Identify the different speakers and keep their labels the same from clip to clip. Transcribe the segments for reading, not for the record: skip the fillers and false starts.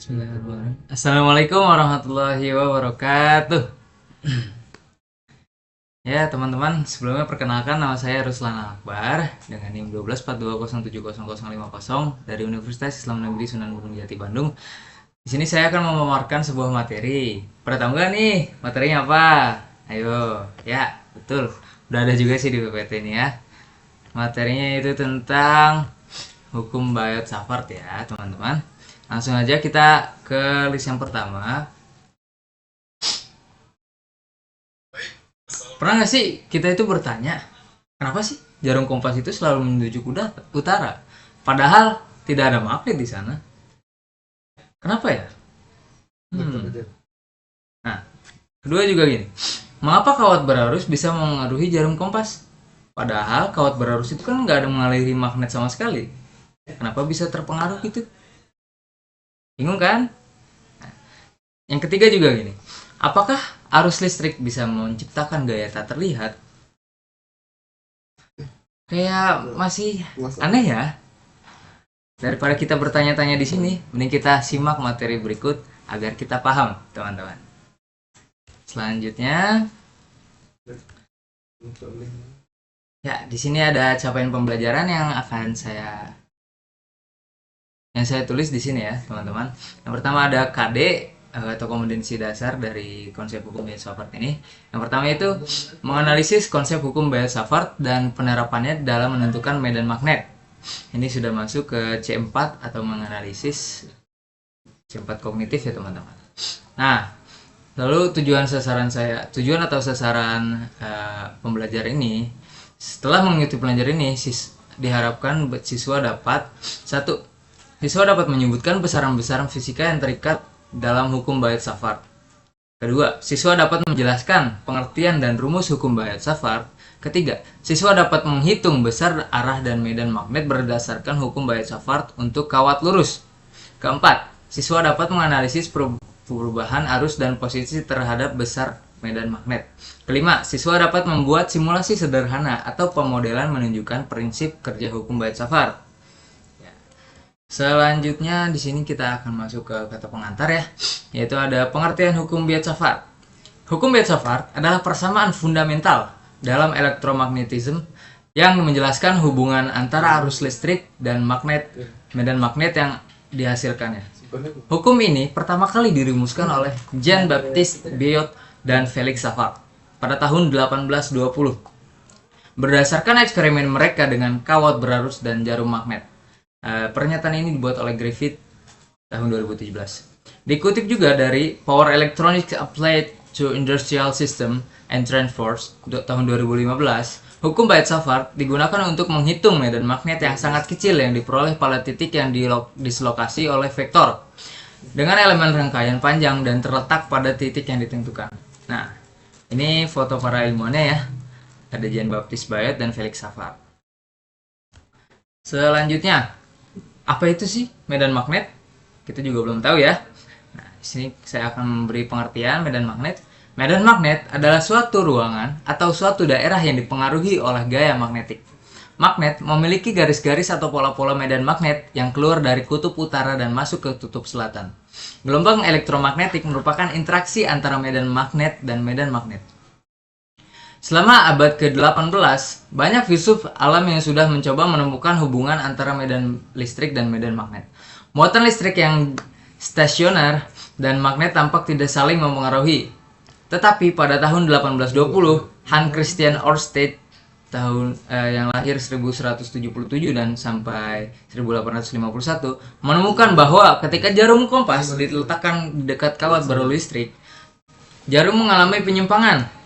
Speaker 1: Bismillahirrahmanirrahim. Assalamualaikum warahmatullahi wabarakatuh. Ya teman-teman, sebelumnya perkenalkan nama saya Ruslan Akbar dengan NIM 1242070050 dari Universitas Islam Negeri Sunan Gunung Jati Bandung. Di sini saya akan memaparkan sebuah materi. Pada tahu nggak nih materinya apa? Ayo, ya betul. Udah ada juga sih di PPT ini ya. Materinya itu tentang hukum Bayat Safart ya teman-teman. Langsung aja kita ke list yang pertama. Pernah nggak sih kita itu bertanya, kenapa sih jarum kompas itu selalu menuju ke utara? Padahal tidak ada magnet di sana. Kenapa ya? Nah, kedua juga gini. Mengapa kawat berarus bisa mengaruhi jarum kompas? Padahal kawat berarus itu kan nggak ada mengaliri magnet sama sekali. Kenapa bisa terpengaruh gitu? Bingung kan? Nah, yang ketiga juga gini. Apakah arus listrik bisa menciptakan gaya tak terlihat? Kayak masih aneh ya. Daripada kita bertanya-tanya di sini, mending kita simak materi berikut agar kita paham, teman-teman. Selanjutnya, ya di sini ada capaian pembelajaran yang saya tulis di sini ya, teman-teman. Yang pertama ada KD atau kompetensi dasar dari konsep hukum Bayat-Safart ini. Yang pertama itu menganalisis konsep hukum Bayat-Safart dan penerapannya dalam menentukan medan magnet. Ini sudah masuk ke C4 atau menganalisis C4 kognitif ya, teman-teman. Nah, lalu tujuan atau sasaran pembelajaran ini, setelah mengikuti pelajaran ini, diharapkan siswa dapat siswa dapat menyebutkan besaran-besaran fisika yang terikat dalam hukum Bayat-Safart. Kedua, siswa dapat menjelaskan pengertian dan rumus hukum Bayat-Safart. Ketiga, siswa dapat menghitung besar arah dan medan magnet berdasarkan hukum Bayat-Safart untuk kawat lurus. Keempat, siswa dapat menganalisis perubahan arus dan posisi terhadap besar medan magnet. Kelima, siswa dapat membuat simulasi sederhana atau pemodelan menunjukkan prinsip kerja hukum Bayat-Safart. Selanjutnya di sini kita akan masuk ke kata pengantar ya, yaitu ada pengertian hukum Bayat-Safart. Hukum Bayat-Safart adalah persamaan fundamental dalam elektromagnetisme yang menjelaskan hubungan antara arus listrik dan medan magnet yang dihasilkannya. Hukum ini pertama kali dirumuskan oleh Jean-Baptiste Biot dan Felix Safart pada tahun 1820 berdasarkan eksperimen mereka dengan kawat berarus dan jarum magnet. Pernyataan ini dibuat oleh Griffith tahun 2017. Dikutip juga dari Power Electronics Applied to Industrial System and Transforce tahun 2015. Hukum Bayat-Safart digunakan untuk menghitung medan magnet yang sangat kecil yang diperoleh pada titik yang dislokasi oleh vektor dengan elemen rangkaian panjang dan terletak pada titik yang ditentukan. Nah, ini foto para ilmuwannya ya. Ada Jean-Baptiste Biot dan Felix Safart. Selanjutnya, apa itu sih medan magnet? Kita juga belum tahu ya. Nah, di sini saya akan memberi pengertian medan magnet. Medan magnet adalah suatu ruangan atau suatu daerah yang dipengaruhi oleh gaya magnetik. Magnet memiliki garis-garis atau pola-pola medan magnet yang keluar dari kutub utara dan masuk ke kutub selatan. Gelombang elektromagnetik merupakan interaksi antara medan magnet dan medan magnet. Selama abad ke-18, banyak filsuf alam yang sudah mencoba menemukan hubungan antara medan listrik dan medan magnet. Muatan listrik yang stasioner dan magnet tampak tidak saling mempengaruhi. Tetapi pada tahun 1820, Hans Christian Ørsted yang lahir 1177 dan sampai 1851 menemukan bahwa ketika jarum kompas diletakkan di dekat kawat berarus listrik, jarum mengalami penyimpangan.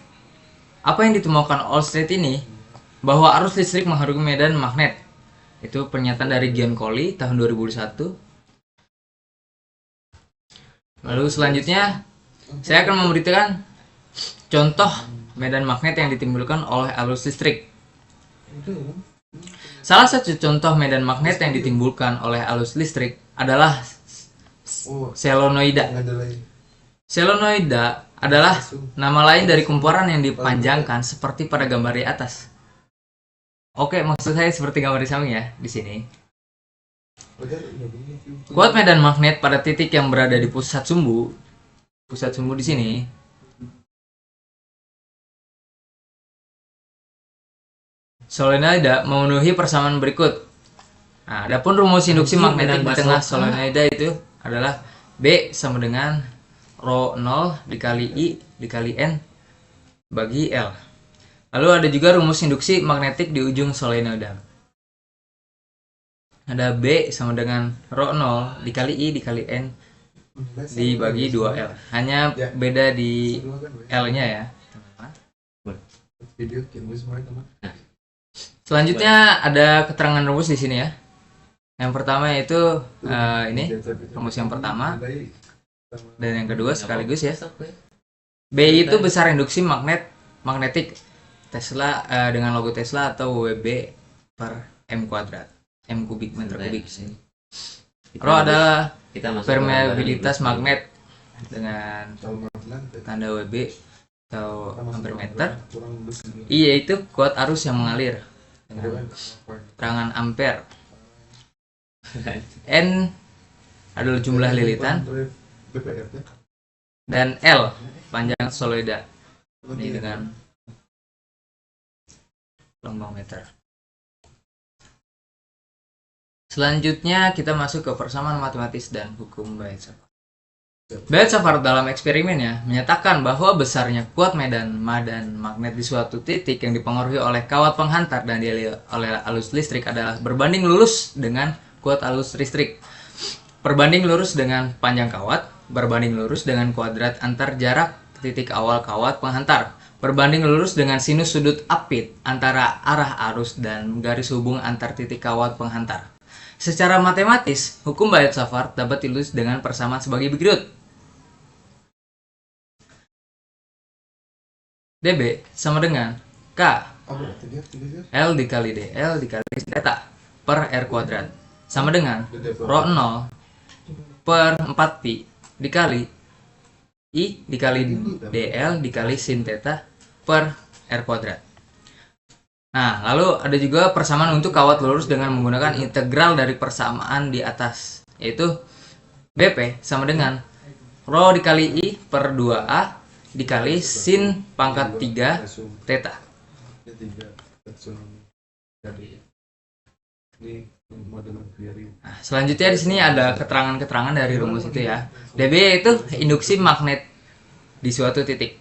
Speaker 1: Apa yang ditemukan Ørsted ini bahwa arus listrik mengharuki medan magnet. Itu pernyataan dari Giancoli tahun 2001. Lalu selanjutnya saya akan memberitakan contoh medan magnet yang ditimbulkan oleh arus listrik. Salah satu contoh medan magnet yang ditimbulkan oleh arus listrik adalah solenoida. Solenoida adalah nama lain dari kumparan yang dipanjangkan seperti pada gambar di atas. Oke, maksud saya seperti gambar di samping ya, di sini. Kuat medan magnet pada titik yang berada di pusat sumbu di sini solenoida memenuhi persamaan berikut. Nah, adapun rumus induksi magnetik di tengah solenoida itu adalah B sama dengan rho 0 dikali I dikali N bagi L. Lalu ada juga rumus induksi magnetik di ujung solenoida. Ada B sama dengan rho 0 dikali I dikali N dibagi 2L. Hanya beda di L-nya ya. Selanjutnya ada keterangan rumus di sini ya. Yang pertama yaitu ini rumus yang pertama dan yang kedua sekaligus ya. B itu besar induksi magnetik Tesla dengan logo Tesla atau WB per M kuadrat, M kubik meter kubik. Rho adalah permeabilitas magnet dengan tanda WB atau ampere meter. I yaitu kuat arus yang mengalir dengan terangan ampere. N adalah jumlah lilitan dan L panjang solenoida ini dengan lambang meter. Selanjutnya kita masuk ke persamaan matematis dan hukum Weierstrass. Weierstrass dalam eksperimennya menyatakan bahwa besarnya kuat medan magnet di suatu titik yang dipengaruhi oleh kawat penghantar dan dialiri oleh arus listrik adalah berbanding lurus dengan kuat arus listrik. Perbanding lurus dengan panjang kawat, berbanding lurus dengan kuadrat antar jarak titik awal kawat penghantar, berbanding lurus dengan sinus sudut apit antara arah arus dan garis hubung antar titik kawat penghantar. Secara matematis, hukum Weierstrass dapat dilukis dengan persamaan sebagai berikut. dB sama dengan K L dikali dL dikali theta per R kuadrat sama dengan rho 0 per 4pi dikali I dikali dL dikali sin theta per R kuadrat. Nah, lalu ada juga persamaan untuk kawat lurus dengan menggunakan integral dari persamaan di atas, yaitu BP sama dengan rho dikali I per 2A dikali sin pangkat 3 theta. Nah, selanjutnya di sini ada keterangan-keterangan dari rumus itu ya. dB itu induksi magnet di suatu titik.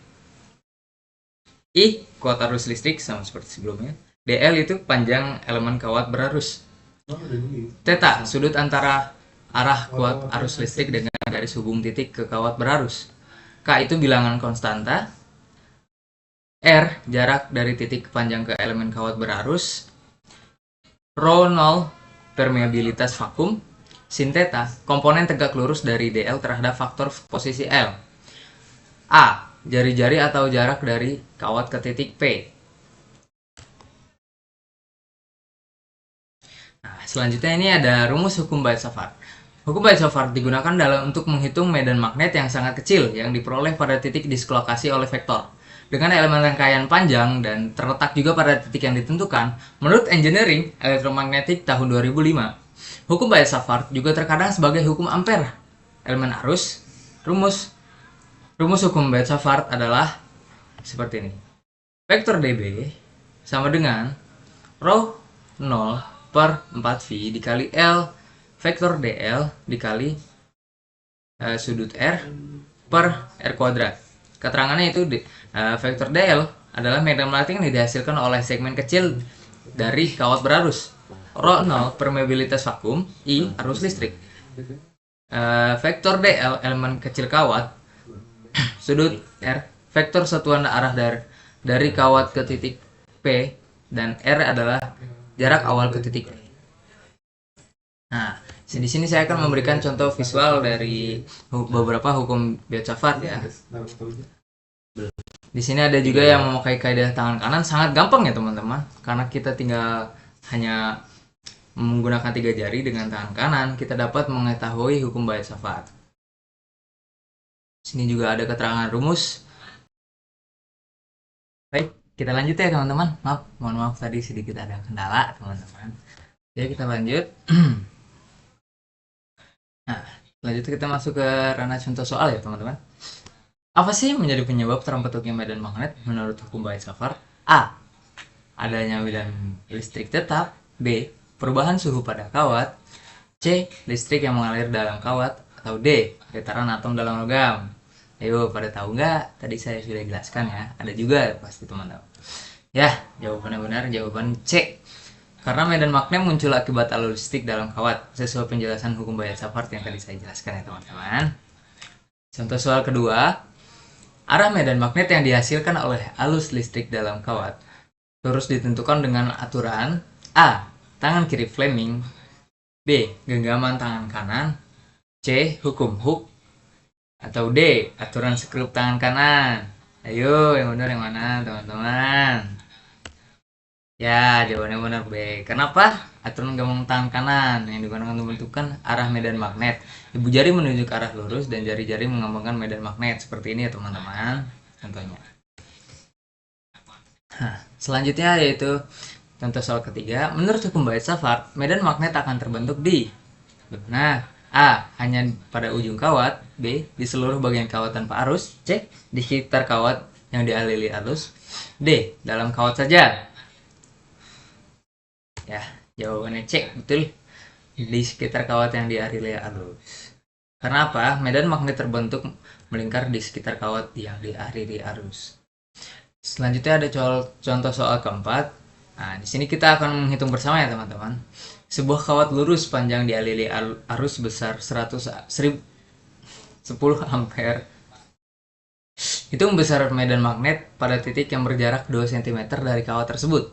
Speaker 1: I kuat arus listrik sama seperti sebelumnya. dL itu panjang elemen kawat berarus. Theta sudut antara arah kuat arus listrik dengan garis hubung titik ke kawat berarus. K itu bilangan konstanta. R jarak dari titik panjang ke elemen kawat berarus. Rho 0 permeabilitas vakum. Sin theta komponen tegak lurus dari dL terhadap faktor posisi L. A jari-jari atau jarak dari kawat ke titik P. Nah, selanjutnya ini ada rumus hukum Weierstrass. Hukum Weierstrass digunakan untuk menghitung medan magnet yang sangat kecil yang diperoleh pada titik dislokasi oleh vektor. Dengan elemen rangkaian panjang dan terletak juga pada titik yang ditentukan, menurut Engineering Elektromagnetik tahun 2005, hukum Weierstrass juga terkadang sebagai hukum ampere. Elemen arus, rumus hukum Weierstrass adalah seperti ini. Vektor dB sama dengan rho 0 per 4V dikali L vektor dL dikali sudut R per R kuadrat. Keterangannya itu vektor dL adalah medan magnetik yang dihasilkan oleh segmen kecil dari kawat berarus. Rho 0 permeabilitas vakum, I arus listrik. Vektor dL elemen kecil kawat, sudut R vektor satuan arah dari kawat ke titik P, dan R adalah jarak awal ke titik P. Nah, di sini saya akan memberikan contoh visual dari beberapa hukum Weierstrass ya. Di sini ada juga yang memakai kaidah tangan kanan, sangat gampang ya teman-teman, karena kita tinggal hanya menggunakan 3 jari dengan tangan kanan, kita dapat mengetahui hukum Weierstrass. Sini juga ada keterangan rumus. Baik, kita lanjut ya teman-teman. Mohon maaf tadi sedikit ada kendala teman-teman. Jadi kita lanjut. Nah, selanjutnya kita masuk ke ranah contoh soal ya teman-teman. Apa sih menjadi penyebab terbentuknya medan magnet menurut hukum Weierstrass? A. Adanya medan listrik tetap. B. Perubahan suhu pada kawat. C. Listrik yang mengalir dalam kawat. Atau D. Getaran atom dalam logam. Ayo, pada tahu nggak? Tadi saya sudah jelaskan ya. Ada juga pasti teman-teman. Ya, jawabannya benar. Jawaban C. Karena medan magnet muncul akibat alur listrik dalam kawat, sesuai penjelasan hukum Weierstrass yang tadi saya jelaskan ya teman-teman. Contoh soal kedua, arah medan magnet yang dihasilkan oleh alur listrik dalam kawat terus ditentukan dengan aturan A. Tangan kiri Fleming. B. Genggaman tangan kanan. C. Hukum Hooke. Atau D. Aturan skrup tangan kanan. Ayo, yang benar yang mana teman-teman? Ya, jawabannya benar B. Kenapa? Aturan genggaman tangan kanan yang digunakan untuk menentukan arah medan magnet. Ibu jari menunjuk arah lurus dan jari-jari mengembangkan medan magnet. Seperti ini ya teman-teman. Contohnya. Nah, selanjutnya yaitu contoh soal ketiga. Menurut hukum Weierstrass, medan magnet akan terbentuk di mana? A. Hanya pada ujung kawat. B. Di seluruh bagian kawat tanpa arus. C. Di sekitar kawat yang dialiri arus. D. Dalam kawat saja. Ya, jawabannya C. Betul. Di sekitar kawat yang dialiri arus. Karena apa? Medan magnet terbentuk melingkar di sekitar kawat yang dialiri arus. Selanjutnya ada contoh soal keempat. Nah, di sini kita akan menghitung bersama ya teman-teman. Sebuah kawat lurus panjang dialiri arus sebesar 10 ampere. Hitung besar medan magnet pada titik yang berjarak 2 cm dari kawat tersebut.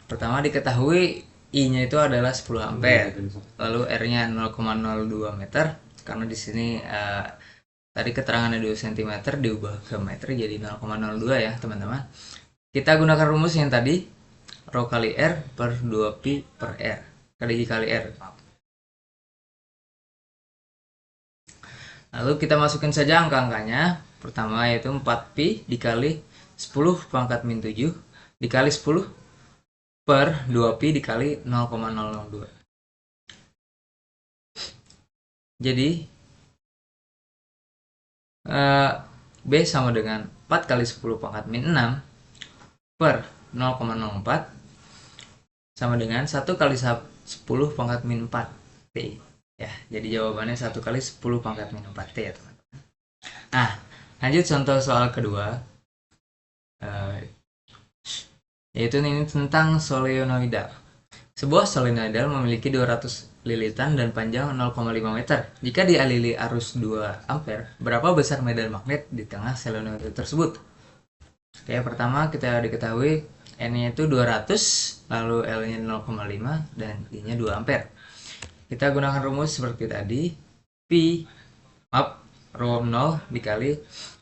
Speaker 1: Pertama diketahui I-nya itu adalah 10 ampere. Lalu R-nya 0,02 meter karena di sini tadi keterangannya 2 cm diubah ke meter jadi 0,02 ya teman-teman. Kita gunakan rumus yang tadi, Rho kali R per 2Pi per R. Kali R. Lalu kita masukin saja angka-angkanya. Pertama yaitu 4Pi dikali 10 pangkat min 7 dikali 10 per 2Pi dikali 0,002. Jadi B sama dengan 4 kali 10 pangkat min 6 per 0,04 sama dengan 1 kali 10 pangkat min 4 T. Ya, jadi jawabannya 1 kali 10 pangkat min 4 T ya teman-teman. Nah, lanjut contoh soal kedua. Yaitu ini tentang solenoidal. Sebuah solenoidal memiliki 200 lilitan dan panjang 0,5 meter. Jika dialiri arus 2 ampere, berapa besar medan magnet di tengah solenoidal tersebut? Oke, pertama kita diketahui N-nya itu 200, lalu L-nya 0,5 dan I-nya 2 ampere. Kita gunakan rumus seperti tadi. Rho 0 dikali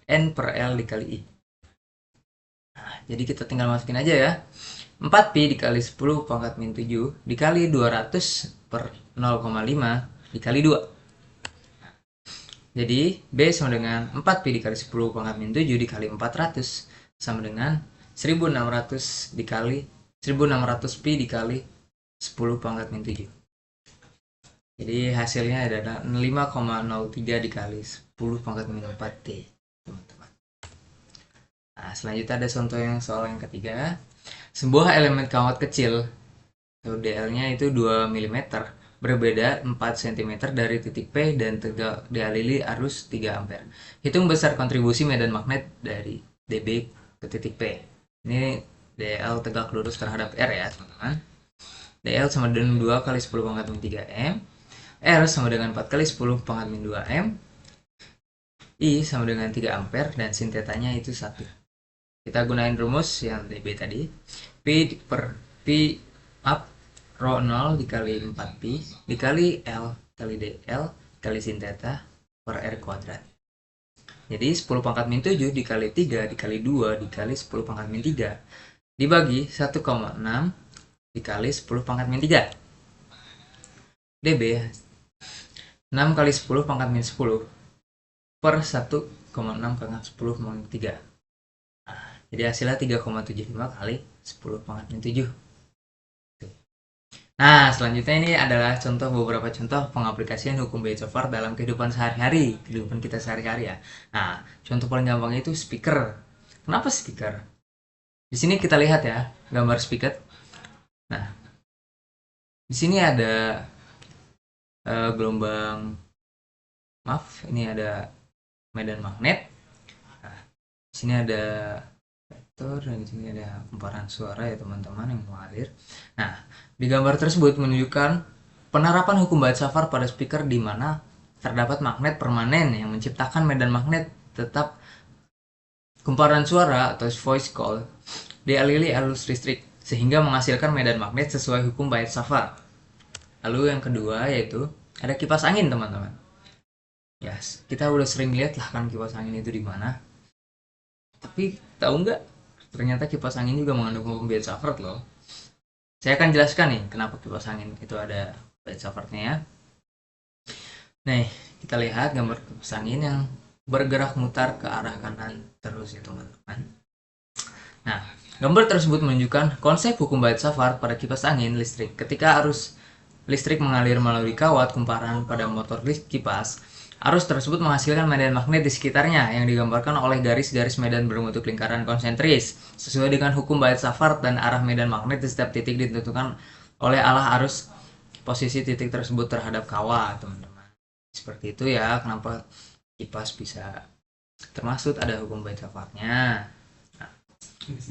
Speaker 1: N per L dikali I. Nah, jadi kita tinggal masukin aja ya. 4Pi dikali 10 pangkat min 7 dikali 200 per 0,5 dikali 2. Jadi B sama dengan 4Pi dikali 10 pangkat min 7 dikali 400 sama dengan 1600 dikali 1600Pi dikali 10 pangkat min 7. Jadi hasilnya adalah 5,03 dikali 10 pangkat min 4T, teman-teman. Nah, selanjutnya ada contoh yang soal yang ketiga. Sebuah elemen kawat kecil, DL-nya itu 2 mm, berbeda 4 cm dari titik P dan tegak dialiri arus 3 ampere. Hitung besar kontribusi medan magnet dari DB ke titik P. Ini DL tegak lurus terhadap R ya, teman-teman. DL sama dengan 2 kali 10 pangkat min 3 M. R sama dengan 4 kali 10 pangkat min 2 M. I sama dengan 3 ampere dan sin tetanya itu 1. Kita gunain rumus yang DB tadi. Rho 0 dikali 4Pi dikali L kali DL kali sin theta per R kuadrat. Jadi 10 pangkat min 7 dikali 3 dikali 2 dikali 10 pangkat min 3 dibagi 1,6 dikali 10 pangkat min 3. DB 6 kali 10 pangkat min 10 per 1,6 pangkat 10 min 3. Jadi hasilnya 3,75 kali 10 pangkat min 7. Nah, selanjutnya ini adalah beberapa contoh pengaplikasian hukum Bayes-Shaffer dalam kehidupan sehari-hari, kehidupan kita sehari-hari ya. Nah, contoh paling gampang itu speaker. Kenapa speaker? Di sini kita lihat ya, gambar speaker. Nah, di sini ada gelombang, maaf, ini ada medan magnet. Nah, di sini ada vektor dan di sini ada kumparan suara ya teman-teman yang mengalir. Nah, di gambar tersebut menunjukkan penerapan hukum Bayes-Shaffer pada speaker di mana terdapat magnet permanen yang menciptakan medan magnet tetap kumparan suara atau voice coil dialiri arus listrik sehingga menghasilkan medan magnet sesuai hukum Bayes-Shaffer. Lalu yang kedua yaitu ada kipas angin teman-teman. Yes, kita udah sering lihat lah kan kipas angin itu di mana. Tapi tahu nggak? Ternyata kipas angin juga mengandung hukum Bayes-Shaffer loh. Saya akan jelaskan nih kenapa kipas angin itu ada Bayes-Shaffer-nya ya. Nih, kita lihat gambar kipas angin yang bergerak mutar ke arah kanan terus ya teman-teman. Nah, gambar tersebut menunjukkan konsep hukum Bayes-Shaffer pada kipas angin listrik. Ketika arus listrik mengalir melalui kawat kumparan pada motor kipas, arus tersebut menghasilkan medan magnet di sekitarnya yang digambarkan oleh garis-garis medan berbentuk lingkaran konsentris. Sesuai dengan hukum Bayes-Shaffer dan arah medan magnet di setiap titik ditentukan oleh arah arus posisi titik tersebut terhadap kawat, teman-teman. Seperti itu ya, kenapa kipas bisa termasuk ada hukum Bayes-Shaffer-nya. Nah,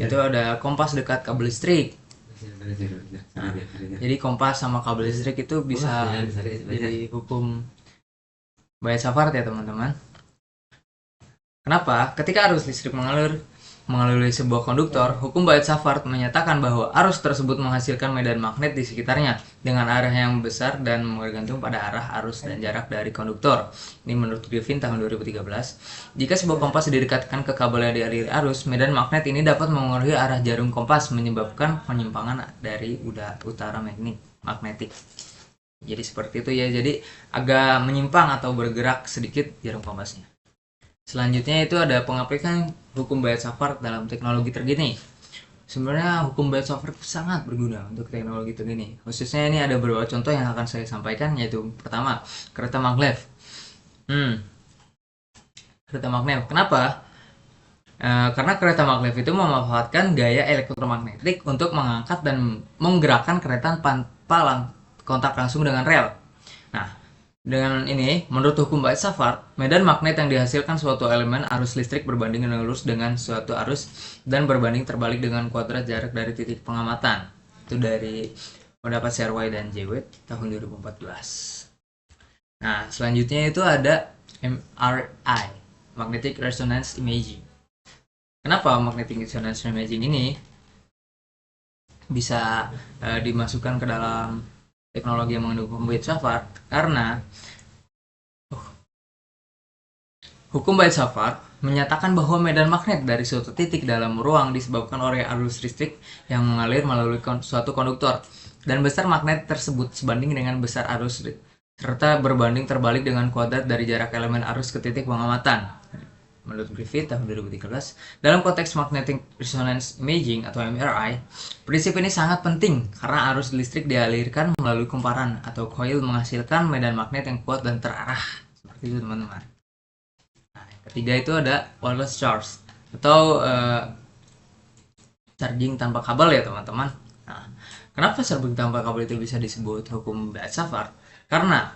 Speaker 1: itu ada kompas dekat kabel listrik. Nah, jadi kompas sama kabel listrik itu bisa jadi hukum Bayes-Shaffer ya teman-teman. Kenapa? Ketika arus listrik mengalir melalui sebuah konduktor, hukum Bayes-Shaffer menyatakan bahwa arus tersebut menghasilkan medan magnet di sekitarnya dengan arah yang besar dan bergantung pada arah arus dan jarak dari konduktor. Ini menurut Griffin tahun 2013. Jika sebuah kompas didekatkan ke kabel yang dialiri arus, medan magnet ini dapat mengaruhi arah jarum kompas menyebabkan penyimpangan dari utara magnetik. Jadi seperti itu ya, jadi agak menyimpang atau bergerak sedikit jarum kompasnya. Selanjutnya itu ada pengaplikasian hukum Bayes-Shaffer dalam teknologi terkini. Sebenarnya hukum Bayes-Shaffer sangat berguna untuk teknologi terkini. Khususnya ini ada beberapa contoh yang akan saya sampaikan, yaitu pertama, kereta maglev. Kereta maglev. Kenapa? Karena kereta maglev itu memanfaatkan gaya elektromagnetik untuk mengangkat dan menggerakkan kereta tanpa kontak langsung dengan rel. Nah, dengan ini, menurut hukum Bayes-Shaffer, medan magnet yang dihasilkan suatu elemen arus listrik berbanding dengan lurus dengan suatu arus dan berbanding terbalik dengan kuadrat jarak dari titik pengamatan. Itu dari pendapat Serway dan Jewett tahun 2014. Nah, selanjutnya itu ada MRI, Magnetic Resonance Imaging. Kenapa Magnetic Resonance Imaging ini bisa dimasukkan ke dalam teknologi yang mengandung hukum Bayes-Shaffer? Karena hukum Bayes-Shaffer menyatakan bahwa medan magnet dari suatu titik dalam ruang disebabkan oleh arus listrik yang mengalir melalui suatu konduktor, dan besar magnet tersebut sebanding dengan besar arus serta berbanding terbalik dengan kuadrat dari jarak elemen arus ke titik pengamatan. Menurut Griffith tahun 2013, dalam konteks Magnetic Resonance Imaging atau MRI, prinsip ini sangat penting karena arus listrik dialirkan melalui kumparan atau coil menghasilkan medan magnet yang kuat dan terarah. Seperti itu teman-teman. Nah, yang ketiga itu ada wireless charge atau charging tanpa kabel ya teman-teman. Nah, kenapa charging tanpa kabel itu bisa disebut hukum Bayes-Shaffer? Karena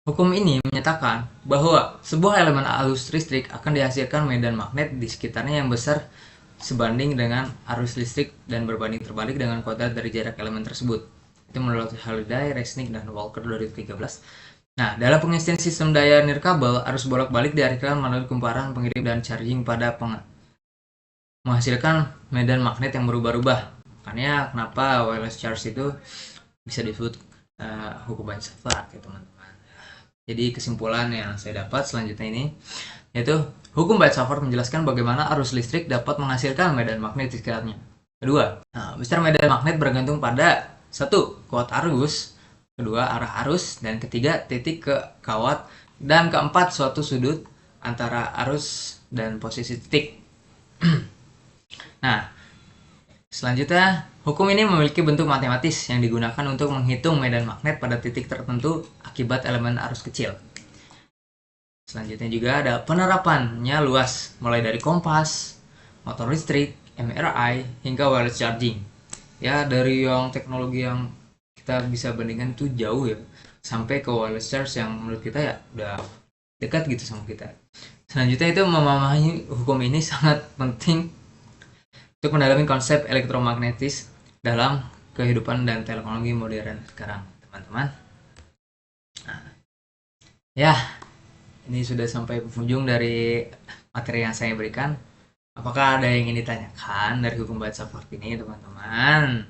Speaker 1: hukum ini menyatakan bahwa sebuah elemen arus listrik akan dihasilkan medan magnet di sekitarnya yang besar sebanding dengan arus listrik dan berbanding terbalik dengan kuadrat dari jarak elemen tersebut. Itu menurut Halliday, Resnick, dan Walker 2013. Nah, dalam pengisian sistem daya nirkabel, arus bolak-balik dialirkan melalui kumparan pengirim dan charging pada menghasilkan medan magnet yang berubah-ubah. Makanya kenapa wireless charge itu bisa disebut hukum Bayes-Shaffer ya teman-teman. Jadi kesimpulan yang saya dapat selanjutnya ini yaitu hukum Bayes-Shaffer menjelaskan bagaimana arus listrik dapat menghasilkan medan magnet di sekitarnya. Kedua, besar medan magnet bergantung pada satu, kuat arus, kedua, arah arus, dan ketiga, titik ke kawat, dan keempat, suatu sudut antara arus dan posisi titik. Nah, Selanjutnya, hukum ini memiliki bentuk matematis yang digunakan untuk menghitung medan magnet pada titik tertentu akibat elemen arus kecil. Selanjutnya juga ada penerapannya luas, mulai dari kompas, motor listrik, MRI, hingga wireless charging. Ya, dari yang teknologi yang kita bisa bandingkan itu jauh ya, sampai ke wireless charge yang menurut kita ya udah dekat gitu sama kita. Selanjutnya itu memahami hukum ini sangat penting untuk mendalami konsep elektromagnetis dalam kehidupan dan teknologi modern sekarang, teman-teman. Nah, ya, ini sudah sampai penghujung dari materi yang saya berikan. Apakah ada yang ingin ditanyakan dari hukum baca fakta ini, teman-teman?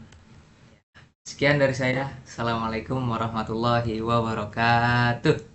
Speaker 1: Sekian dari saya. Assalamualaikum warahmatullahi wabarakatuh.